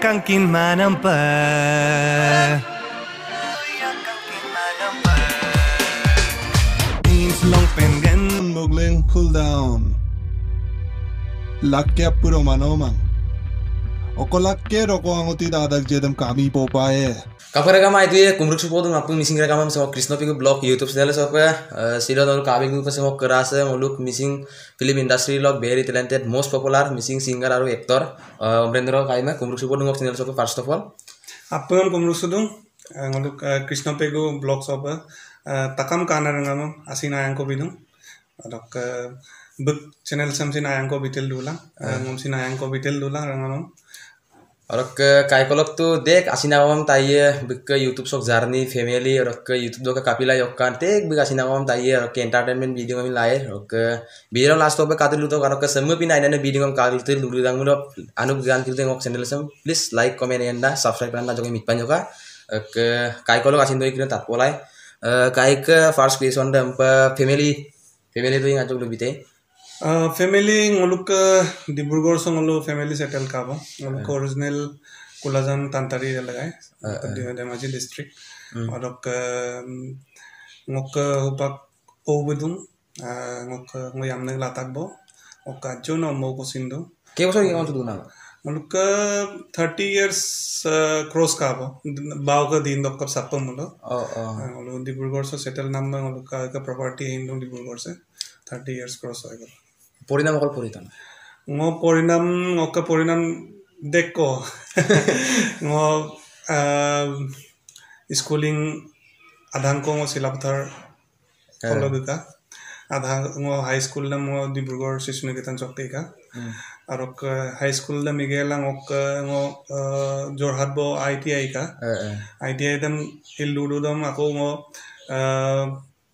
kangkin manampa jeans long pengen Muggling cool down. Lakya puro manomang. Okolakke roko angoti dadak jedam kami popaye. Kapag ragama ito kumruk supo dong apung missing ragama sa Krishna Pico blog YouTube channel sa pa sila dong kabi ko sa mga kerasa muluk missing film industry log very talented most popular missing singer aru actor Omrendra kaima kumruk supo dong channel sa pa first of all apun kumruk sudung ngoluk Krishna Pico blog sa pa takam kana rangama asina yang ko bidung adok book channel samsin ayang ko bitel dula ngomsin ayang ko bitel dula rangama Orang kai kolok tu dek asinawam taye bik YouTube sok journey family orang YouTube doka kapila yokkan tek bik asinawam taye orang entertainment video kami lae orang video last tope katul luto orang semua pina ini video kami katul dulu dang muda anu gan kita tengok channel sem please like comment anda subscribe anda juga mitpan juga kai kolok asin tu ikut tak polai kai ke first question dam family tu yang acuk lebih teh family ngoluk Dibrugarh so ngolu family settle kabo ngoluk original Kulajan Tantari lagai Dhemaji district orok ngok hupak obudung ngok ngoyamne latakbo ok jono mo kosindo ke bosor yang tu nama ngoluk 30 years cross kabo baw ka din dok kap sapam mulo ngolu Dibrugarh so settle number ngoluk ka property indung Dibrugarh se 30 years cross hoy gol Porinam kol poritan. Ngo porinam ngoka porinam dekko. Ngo schooling adhang ko ngo silapthar follow bika. Adhang ngo high school la ngo Dibrugarh Sishu Niketan chokte ka. Arok high school la migela ngo Jorhat bo ITI ka. ITI dam illudu dam ako ngo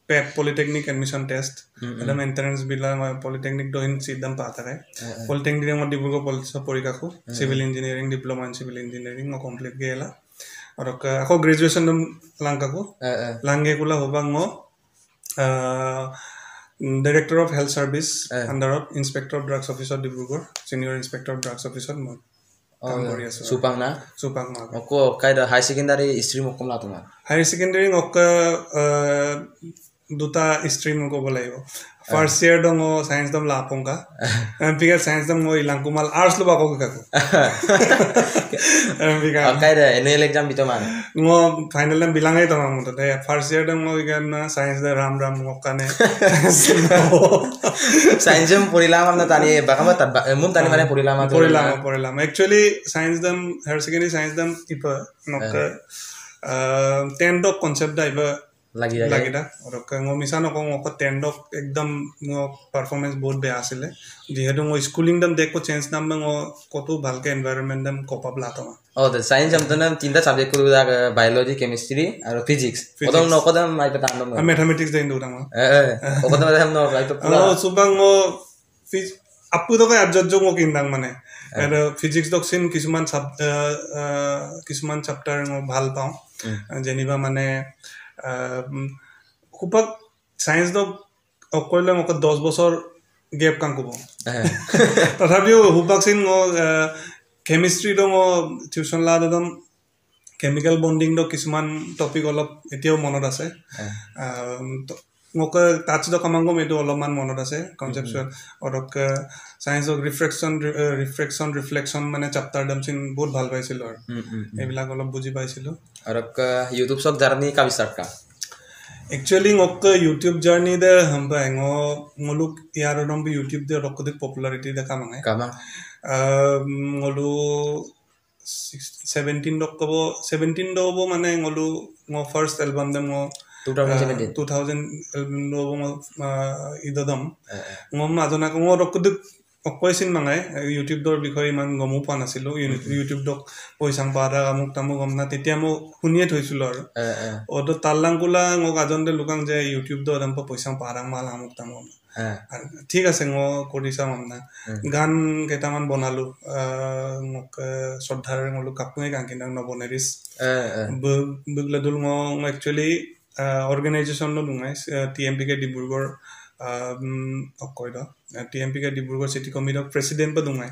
PET Polytechnic admission test एकदम entrance बिला Polytechnic do hin sidam pata hai Polytechnic mo Dibrugarh police porika ko civil engineering diploma in civil engineering mo complete gela aur ako graduation dum langka ko lange kula hobang mo director of health service under of inspector of drugs officer Dibrugarh senior inspector of drugs officer mo Supang na oko kaida high secondary stream okom la tuma higher secondary ok duta stream ko bolaibo first year dong science dam lapong ka pigar science dam mo ilang kumal arts lo bako ka ko pigar kaida annual exam bito man ngo final dam bilangai to mo to first year dam mo igan science da ram mo kane science jam purilamam na tani bakama mum tani mane purilamam actually science dam higher secondary science dam ipa nok 10 dok concept da iba lagi da और ngo misano ko ngo 10 dok ekdam ngo performance बहुत बे आसिले जेहेतु ngo schooling dam देखो change dam ngo koto bhalke environment dam kopap lato oh the science dam tana tinta subject ko da biology chemistry aro physics odong no kodam ai pata andam mathematics da indu dam okodam dam no ai to pura subang ngo apu to ka adjojjo ngo kindang mane aro physics dok sin kisuman chapter ngo bhal pao jeniba mane hupak science do okoile moko 10 বছর gap kan kubo tathabio hupak sin ngo chemistry do ngo tuition la dam chemical bonding do kisuman topic olop etio monot ase ngoka touch do kamango medo olopman monot ase conceptual orok science of reflection mane chapter dam sin bahut bhal paisilo ar ebila olop buji paisilo orok YouTube sok journey ka start ka actually ngok YouTube journey de hamba ngoluk yaro dom YouTube de rok de popularity de kamang kama ngolu 17 do mane ngolu ngo first album dem ngo 2000 album do idodam ngom adona ngo rok de Okoisin mangai YouTube dor bikhoy man gomu pan asilo YouTube dok poisang para amuk tamu gomna tetia mo hunie thoisilo ar odo tallangula ngo gajonde lukang je YouTube dor ampo poisang parang mal amuk tamu ঠিক আছে ngo kodisa mamna gan ketaman bonalu ngok sodhar ngolu kapnge gangkinang no boneris bugladul ngo actually organization no dungai TMPK Dibrugarh অকয় দ TMP কে ডিব্ৰুগড় সিটি কমিটিৰ president বা দুঙাই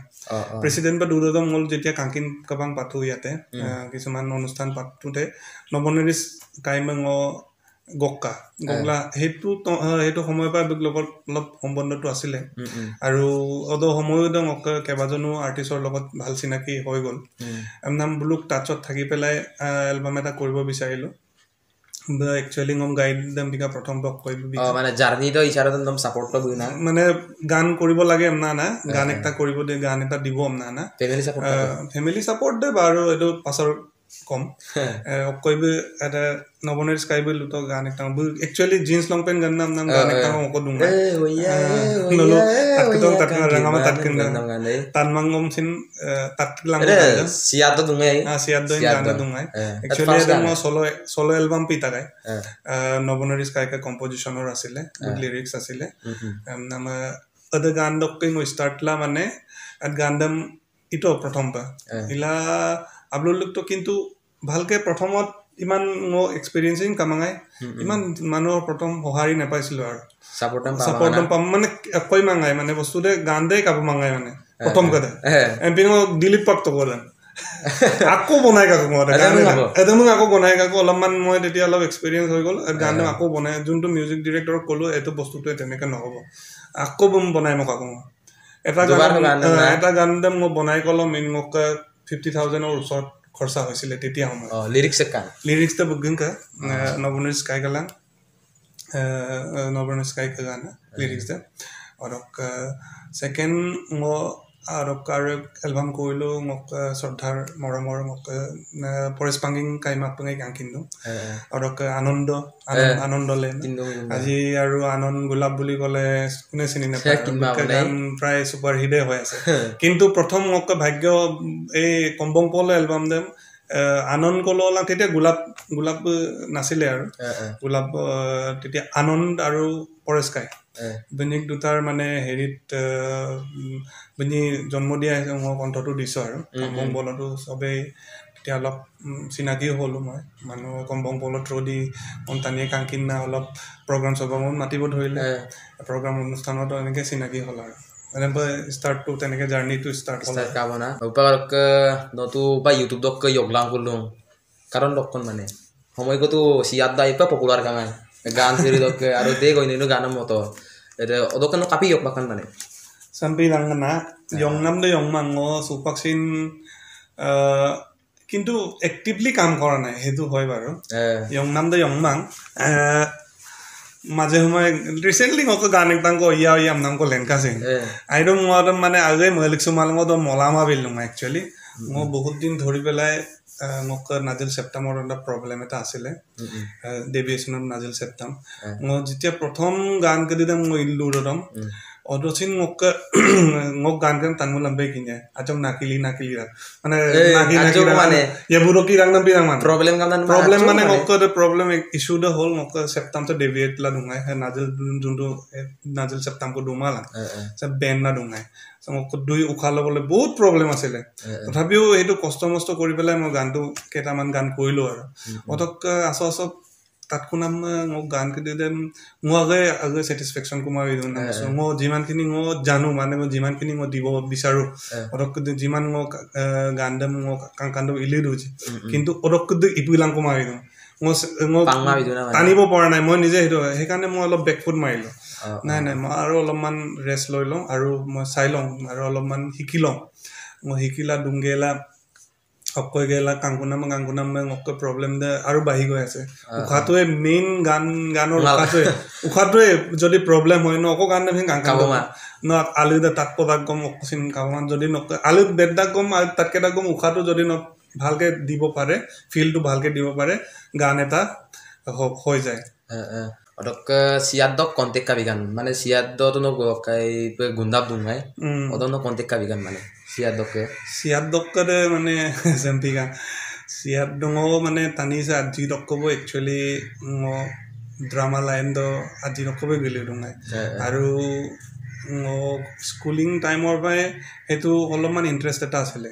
president বা দুদম মল যেতিয়া কাংকিন কবাং পাতো ইয়াতে কিছুমান অনুষ্ঠান পাতোতে নবনৰিস কাইমং গক্কা গগলা হেতু সময় পা লগত অলপ সম্বন্ধটো আছিলে আৰু অদ সময়ত কেবাজনো আৰ্টিষ্টৰ লগত ভাল চিনাকি হৈ গল নাম ব্লুক টাচত থাকি পেলাই এলবাম এটা কৰিব বিচাৰিলো actually ngom guide dem bika prothom bok koi bi মানে জার্নি তো ইশারা তো দম সাপোর্ট তো বুনা মানে গান কৰিব লাগে আমনা না গান একটা কৰিব দে গান এটা দিব আমনা না ফ্যামিলি সাপোৰ্ট দে বাৰো এটো পাছৰ কম কইবে এটা নবনের স্কাইবে লুতো গান একটা actually jeans long pant গান নাম গান একটা মকো দুঙ্গা নলো তাতকিতো তাতকিন রাঙামা তাতকিন তানমাংগম সিন তাতকিলাং সিয়াদ দুঙ্গাই সিয়াদ গান দুঙ্গাই actually এটা মো solo album পিতা গায় নবনের স্কাই কা কম্পোজিশনৰ আছিলে লিৰিক্স আছিলে নাম আদা গান দক্কৈ মই স্টাৰ্টলা মানে আদ গানদম ইটো প্ৰথম পা ইলা আপলোক তো কিন্তু ভালকে প্ৰথমত ইমান মো এক্সপেৰিয়েন্সিং কামাঙাই ইমান মানুহৰ প্ৰথম সহাৰি নাপাইছিল আৰু সাপোৰ্ট পাম মানে কই মাঙাই মানে বস্তুতে গান দেই কাপ মাঙাই মানে প্ৰথম কথা এমপিং ডিলিট পাক তো গলান আকো বনাই কাকো মতে এদম আকো বনাই কাকো অলপমান মই তেতিয়া অলপ এক্সপেৰিয়েন্স হৈ গল গান আকো বনাই যোনটো মিউজিক ডাইৰেক্টৰক কলো এটো বস্তুটো তেনেকে নহব আকো বনাই মোক আকো এটা গান দম মই বনাই কলম ইন মোক 50,000 or usor khorsa hoisile tetia homo lyrics ta bugin ka nobonus kai galang nobonus kai ka gana lyrics ta orok second mo arok kar album koilo mok sordhar moromor mok Paris Panging kai mak pangai kankindu orok anondo le aji aru anon gulab buli kole kune sini na kan pray super hit hoy ase kintu prothom mok bhagyo ei kombong pole album dem আনন্দ কললা তেতিয়া গোলাপ নাছিলে আৰু গোলাপ তেতিয়া আনন্দ আৰু পৰেশকাই বনিক দুটাৰ মানে হেৰিত বনি জন্ম দিয়া মই কণ্ঠটো দিছো আৰু কম্বং বলটো সবে তেতিয়া অলপ চিনাকি হলো মই মানুহ কম্বং বল থ্ৰু দি অন্তানিয়ে কাংকিনা অলপ প্ৰগ্ৰাম সভামত মাতিব ধৰিলে প্ৰগ্ৰাম অনুষ্ঠানত এনেকে চিনাকি হল আৰু মানে start to teneke journey to start start ka bana upar ke no tu ba youtube dok ke yoglang kulung karon dokkon mane homoy ko tu siat dai pa popular kangan gan seri dok ke aro de goine no ganam moto ede odokkan kapi yok bakan mane sampai nangna yongnam de yongmango supaksin কিন্তু actively কাম কৰা নাই হেতু হয় বাৰু yongnam de yongmang মাঝে সময় recently মক গান একদম কো ইয়া নাম কো লেনকা সিং আই ডোন্ট ওয়ান্ট মানে আগে মলিক সুমালঙ্গ তো মলামা বিলুম एक्चुअली মো বহুত দিন ধৰি পেলাই মক নাজিল সেপ্টেম্বৰ এটা প্ৰবলেম এটা আছিল ডেভিয়েশনৰ নাজিল সেপ্টেম মো যেতিয়া প্ৰথম গান কে দিম মো ইলুৰদম অদছিন মক গান গান তানমু লম্বে কিনে আজম নাকিলি মানে নাকি মানে ইবুরো কি রাং নাম বিরাং মান প্রবলেম মানে মক প্রবলেম ইস্যু দ হোল মক সেপ্টেম তো ডেভিয়েট লা দুঙাই নাজিল জুনটো নাজিল সেপ্টেম কো দুমালা সব বেন না দুঙাই মক দুই উখাল বলে বহুত প্রবলেম আছিল তথাপিও এটো কষ্ট মষ্ট কৰি পেলাই মই গানটো কেটামান গান কইলো আৰু অতক আসো তাতকুনাম মো গান কে দেম মো আগে স্যাটিসফ্যাকশন কুমাৰ ইদন মো জিমান কিনি মো জানো মানে মো জিমান কিনি মো দিব বিচাৰো অৰক জিমান মো গান দেম মো কাংকান্দ ইলি দুজি কিন্তু অৰক ইপুলাং কুমাৰ ইদন মো টানিব পৰা নাই মই নিজে হেটো হেকাৰণে মই অলপ বেকফুট মাৰিলো নাই মই আৰু অলপমান ৰেষ্ট লৈ লওঁ আৰু মই চাই লওঁ আৰু অলপমান শিকি লওঁ মই শিকিলা দুংগেলা অকয় গেলা কাংকুনাম মক প্ৰবলেম দে আৰু বাহি গৈ আছে উখাটোৱে মেইন গানৰ উখাটোৱে যদি প্ৰবলেম হয় ন অক গান দেম কাংকাম ন আলু দে তাত পদাক গম অকচিন কামান যদি নক আলু বেদাক গম তাতকেটা গম উখাটো যদি ন ভালকে দিব পাৰে ফিলটো ভালকে দিব পাৰে গান এটা হৈ যায় odok siat dok kontek ka bigan mane siat do to no kai gundap dungai odon no kontek ka bigan mane siat dok kade mane sempiga siat dongo mane tani sa adji dok ko actually mo drama line do adji dok ko gele dungai aru mo schooling time or by hetu অলপমান interest এটা আছিল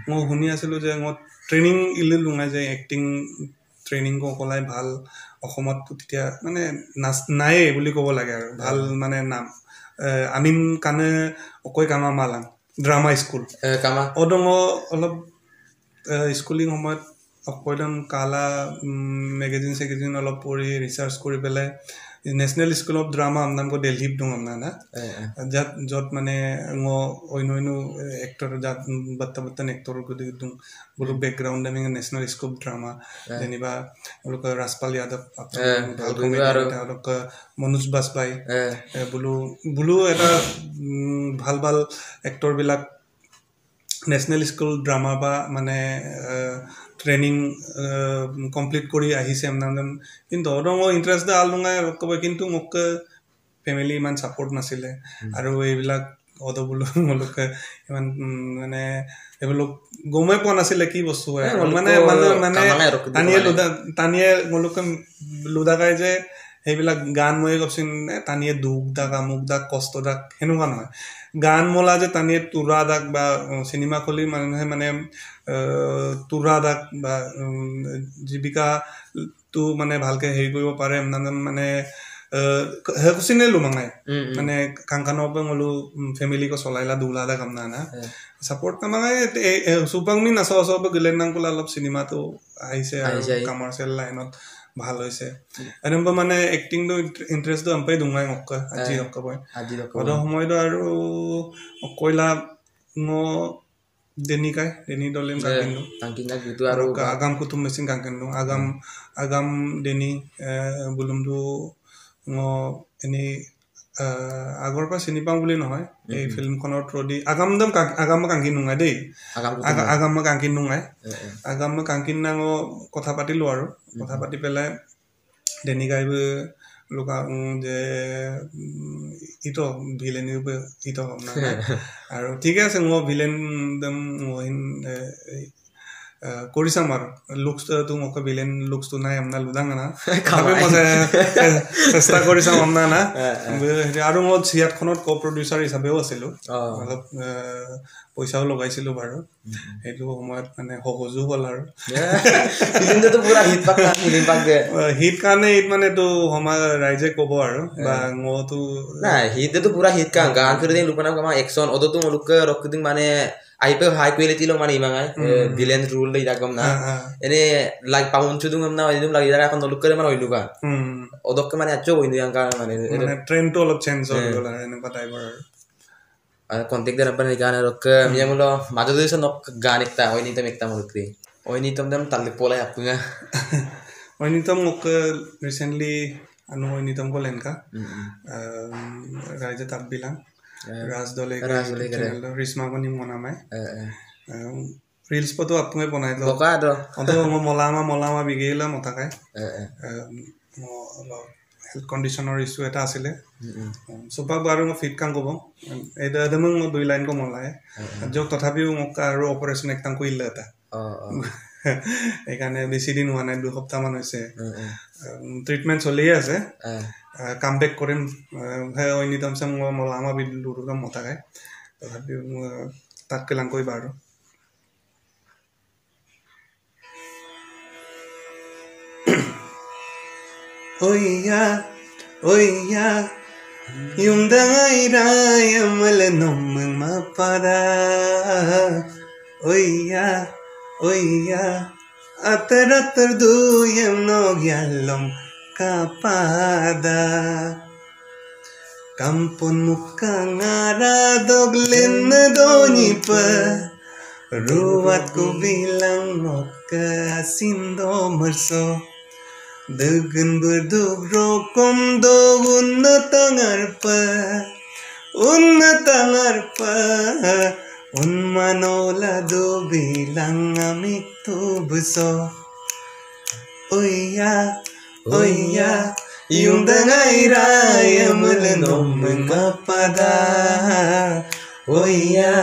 mo huni asilu je mo training ile dungai je acting training কলাই ভাল অসমত তেতিয়া মানে নাই বুলি ক'ব লাগে আৰু ভাল মানে নাম আমিন কানে অকৈ কামা মালাং ড্ৰামা স্কুল কামা অদঙ অলপ স্কুলিং সময়ত অকৈদন কালা মেগাজিন চেগাজিন অলপ পঢ়ি ৰিচাৰ্চ কৰি পেলাই নেশ্যনেল স্কুল অফ ড্ৰামা আমনামকো দিল্লীত দং আমনা না য'ত মানে অন্য এক্টৰ যাত বাত্তা এক্টৰ গদি দং বলো বেকগ্ৰাউণ্ড আমি নেশ্যনেল স্কুল ড্ৰামা যেনিবা লোক ৰাজপাল যাদৱ আৰু মনোজ বাজপাই বলো এটা ভাল ভাল এক্টৰ বিলাক নেশ্যনেল স্কুল ড্ৰামা বা মানে ট্ৰেইনিং কমপ্লিট কৰি আহিছে আমনাম কিন্তু অদঙ ইণ্টাৰেষ্ট দা আলুঙাই ক'ব কিন্তু মোক ফেমিলি ইমান ছাপৰ্ট নাছিলে আৰু এইবিলাক অদবুলো মোলোকে ইমান মানে এইবিলাক গমে পোৱা নাছিলে কি বস্তু হয় মানে টানিয়ে মোলোকে লুদাকাই যে সেইবিলাক গান মই কৈছিল টানিয়ে দুখ দাগ আমুক দাগ কষ্ট দাগ সেনেকুৱা নহয় গান মলা যে টানিয়ে তুৰা দাগ বা চিনেমা খলি মানুহে মানে তুৰা দাগ বা জীৱিকাটো মানে ভালকে হেৰি কৰিব পাৰে মানে হেকুচিনে লুমাঙাই মানে কাংকানৰ পৰা মলো ফেমিলিকো চলাইলা দুলা দাগ আমনা না সাপোৰ্ট নামাঙাই সুপাংমি নাচ সব গিলেন নাংকুলা অলপ চিনেমাটো আহিছে আৰু কমাৰ্চিয়েল লাইনত ভাল হৈছে এনেবা মানে এক্টিং টো ইন্টাৰেস্ট টো আমপাই দুঙাই মক্কা আজি ৰকবই অদ সময়টো আৰু কয়লা দেনিকাই দেনি দলেম কাংকিনা বিটো আৰু আগাম কুতুম মেচিন কাংকিনো আগাম দেনি বুলুমটো এনি আগৰ পৰা চিনি পাওঁ বুলি নহয় এই ফিল্মখনৰ থ্ৰুদি আগাম কাংকিন নুঙাই দেই আগাম কাংকিন নুঙাই আগাম কাংকিন নাঙ কথা পাতিলো আৰু কথা পাতি পেলাই দেনিকাইব লোকা যে ইটো ভিলেন ইটো না আৰু ঠিক আছে ভিলেন দম কৰিছাম আৰু লুকস তো মোক ভিলেন লুকস তো নাই আমনা লুদাং না খাবে মজা চেষ্টা কৰিছাম আমনা না আৰু মই সিয়াতখনত কো প্ৰডিউসাৰ হিচাপেও আছিলো অলপ পইচাও লগাইছিলো বাৰু এইটো সময়ত মানে সহজো হ'ল আৰু ফিল্মটো পুৰা হিট পাক ফিল্ম পাক দে হিট কাৰণে মানে তো আমাৰ ৰাইজে ক'ব আৰু বা মতো না হিটটো পুৰা হিট কা গান কৰি দিন লুকনা কমা একশন অদতো লুক ৰকদিন মানে আইপে হাই কোয়ালিটি লো মানে ইমাঙাই ভিলেন রুল দে যাগম না এনে লাইক পাউন চুদুম না এদিম লাগি যারা এখন লুক করে মানে হইলুকা অদক মানে আচো হইনি আঙ্কা মানে ট্রেন্ড তো অলপ চেঞ্জ হৈ গল এনে টাইপৰ আর কন্টেক্ট দে নাম্বার গান রক মিয়ামুলো মাঝে দিছ নক গান একটা হইনি তো একটা মুক্তি হইনি তো দম তালে পোলাই আপুঙা হইনি তো মোক রিসেন্টলি আনো হইনি তো কলেনকা রাইজে তাপ বিলাং রাজদলে রিসমা বনি মনামাই রিলস পতো আপুঙে বনাই লো বকা দ অন্ত মলামা বিগেলা মতাকাই হেলথ কন্ডিশনৰ ইস্যু এটা আছিলে সুপাক বাৰু মই ফিট কাম কব এটা দমং মই দুই লাইন কো মলাই যক তথাপিও মোক আৰু অপাৰেশন একটাং কইলা এটা এখানে বেছি দিন হোৱা নাই 2 সপ্তাহ মান হৈছে ট্ৰিটমেন্ট চলি আছে কামবেক কৰিম হয়নি তমসম মলামা বিলুৰুকা মতাকাই তথাপিও তাক কেলাং কই বাৰু Oya yung dangay rayam malanong mapada Oya atar duyam nagyalom kapada Kampon mukhang aradoglen na donipa Ruwat ko bilang mokasindo marso Dagan berdug rokom do unnatangar pa Unmanola do bilang amik tubuso Oya yung dangay raya malanom mga pada Oya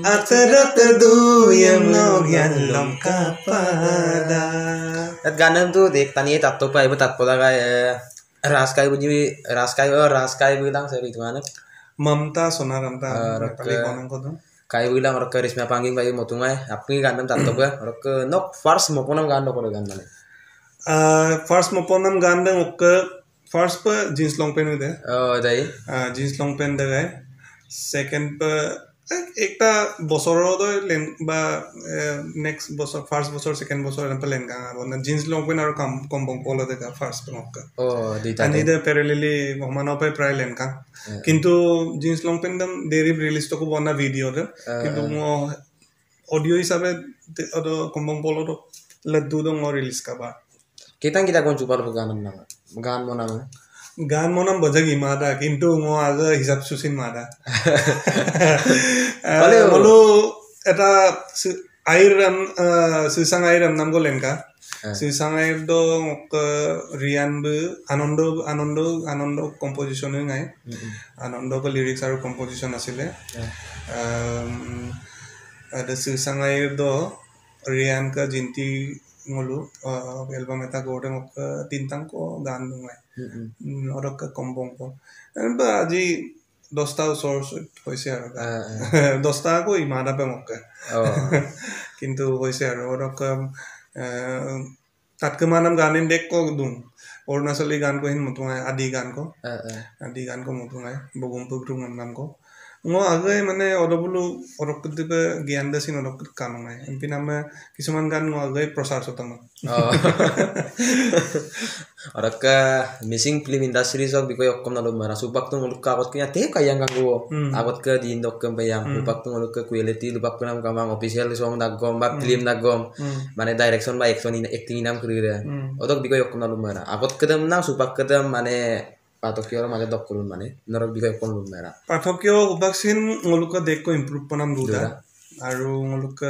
Atar duyam nagyalom kapada At ganan tu dek tani tatto pa iba tatpo lagay raskai bilang sa itu mana Mamta sonaramta pali konang ko do kayak bilang orang ke Risma Pangging bayi motungai apni gandam tato ga orang ke nok first moponam gandam ko gan mane first moponam gandam okke first pa jeans long pant ude oh dai jeans long pant de second pa একটা বছৰৰ লেন বা next বছৰ first বছৰ second বছৰ N plan গা বন jeans লং PAN আৰু কম্বং পল দেখা ফাৰ্ষ্ট নক ও দুইটা আনি দে প্যাৰালেলি মহামানৰ পে প্ৰায় লেন কা কিন্তু জিন্স লং পেন দম দেৰি ৰিলিজ তো বনা ভিডিও দে কিন্তু অডিও হিচাপে অটো কম্বং পল তো লদ্দু দম ৰিলিজ কা বা kita kon chupar ganan na gan monam গান মনাম বজাগি মাদা কিন্তু মই আজ হিসাব সুচিন মাদা বলো এটা আইরাম সুসাং আইরাম নাম গোলেনকা সুসাং আইর দো রিয়ান বু আনন্দ আনন্দ আনন্দ কম্পোজিশন নাই আনন্দ ক লিরিক্স আর কম্পোজিশন আছিলে সুসাং আইর দো রিয়ান কা জিন্তি ngolu album eta gode mok tintang ko gan dungai orok kombong ko ba aji 10 ta source hoise ar 10 ta ko imada pe mok kintu hoise ar orok tat ke manam ganin dek ko dung ornasali gan ko hin mutungai adi gan ko mutungai bogum pugrung nam ko ngo agai mane odobulu orokutibe gyan dasin orokut kanongai empina me kisuman gan ngo agai prosar sotama oraka missing film industry sok biko yokom na lumara supak tu nguluk ka agot knya te kayang gago agot ke di indok ke bayang supak tu nguluk ke quality lupak ku nam kamang official song dagom ba film dagom mane direction ba action acting nam krira odok biko yokom na lumara agot kedam na supak kedam mane পাঠকীয়ৰ মাজে দক কৰুন মানে নৰক বিকয় কোন মেৰা পাঠকীয় উপাকসিন ngoluk দেখ কো improve পনাম Duda আৰু ngoluk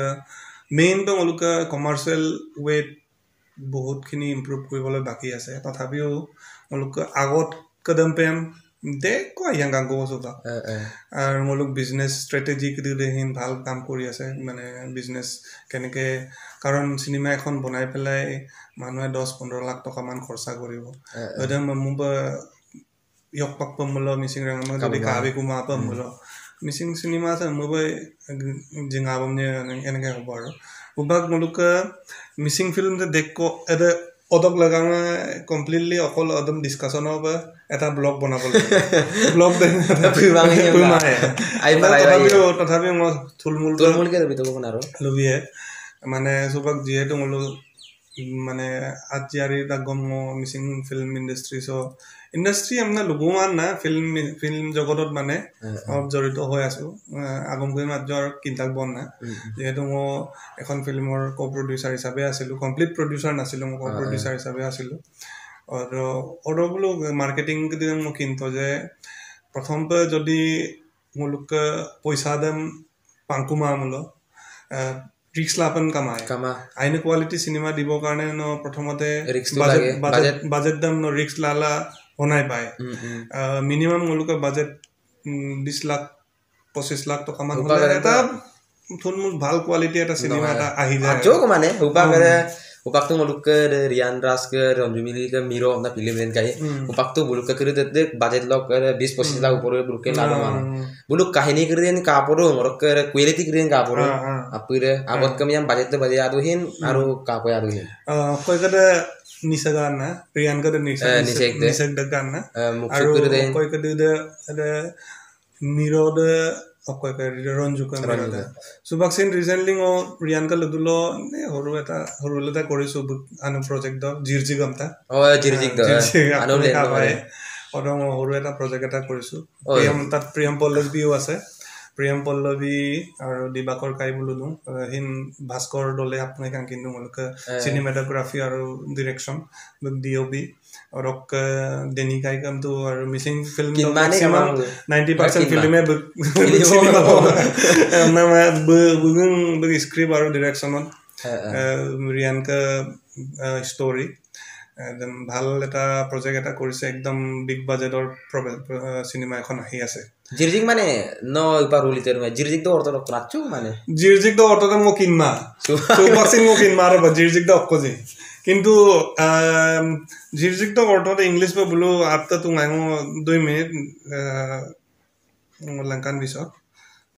main তো ngoluk commercial wait বহুত খিনি improve কৰিবলৈ বাকি আছে তথাপিও ngoluk আগত কদম পেম দেখ কো ইয়াং গাং গো সবা আৰু ngoluk বিজনেস স্ট্ৰ্যাটেজি কিদিন ভাল কাম কৰি আছে মানে বিজনেস কেনেকে কাৰণ সিনেমা এখন বনাই পেলাই মানুহে 10-15 লাখ টকা মান খৰচা কৰিব এদম মুবা yok pak pemulo missing rang ma jadi kabe kuma pemulo missing cinema sa mo ba jingabam ne enke hobar ubak muluk missing film de dekko ede odok laganga completely okol odom discussion hoba eta blog banabol blog de puimange ai tothapi mo thulmul ke bito kon aro lobie mane subak jehetu mulu মানে আজিয়ারি দাগম Mising film industry so industry আমনা লগুমান না film জগতত মানে জড়িত হৈ আছো আগম গৈ মাজৰ কিন্তাক বন না যেহেতু মই এখন ফিল্মৰ কো প্ৰডিউসাৰ হিচাপে আছিলো কমপ্লিট প্ৰডিউসাৰ নাছিলো মই কো প্ৰডিউসাৰ হিচাপে আছিলো আৰু বলো মাৰ্কেটিং দিন মই কিন্তু যে প্ৰথমতে যদি মুলুক পইচা দেম পাংকুমা আমলো রিক্স লাপন কামায় আইনে কোয়ালিটি সিনেমা দিব কারণে ন প্রথমতে বাজেট দাম ন রিক্স লালা বনাই পায় মিনিমাম মুলুক বাজেট 20 লাখ 25 লাখ টাকা মান হলে এটা থুলমুল ভাল কোয়ালিটি এটা সিনেমা এটা আহি যায় জোক মানে উপাকরে upaktu muluk ke Rian Ras ke Ronjumili ke Miro na film den kai upaktu buluk ke kiri de budget log ke 20-25 lakh upor buluk ke lalu mana buluk kahini kirian kaporo ngorok ke quality kirian kaporo apire agot ke yang budget de budget aduhin aru kapo aduhin koi kada nisagan na Rian kada nisag dagan na aru koi kada de ada Miro de okay ka ronju kan rada subaksin recently ngo rian ka ludulo ne horuleta korisu anu project do jirjig amta jirjig do anu le odo horu eta project eta korisu priyam pallavi আছে প্রিয়ম পল্লবী আৰু দিবাকৰ কাই বুলুদু হিন ভাস্কৰ দলে আপুনি কান কিন্তু মলক সিনেমাটোগ্ৰাফি আৰু direction DOP অৰক দেনি কাই কাম তো আৰু মিসিং ফিল্ম 90% ফিল্মে না বুগুন বগ স্ক্ৰিপ্ট আৰু ডাইৰেকচনত ৰিয়ান কা স্টোৰি একদম ভাল এটা প্ৰজেক্ট এটা কৰিছে একদম বিগ বাজেটৰ সিনেমা এখন আহি আছে জিরজিক মানে নো পারুলিতে রুমে জিরজিক তো অর্থ রাখছো মানে জিরজিক তো অর্থ মো কিনমা সুপারসিং মো কিনমা আর জিরজিক তো অকজি কিন্তু জিরজিক তো অর্থ ইংলিশ পে বলো আপতা তু মাইমো 2 মিনিট লঙ্কান বিষ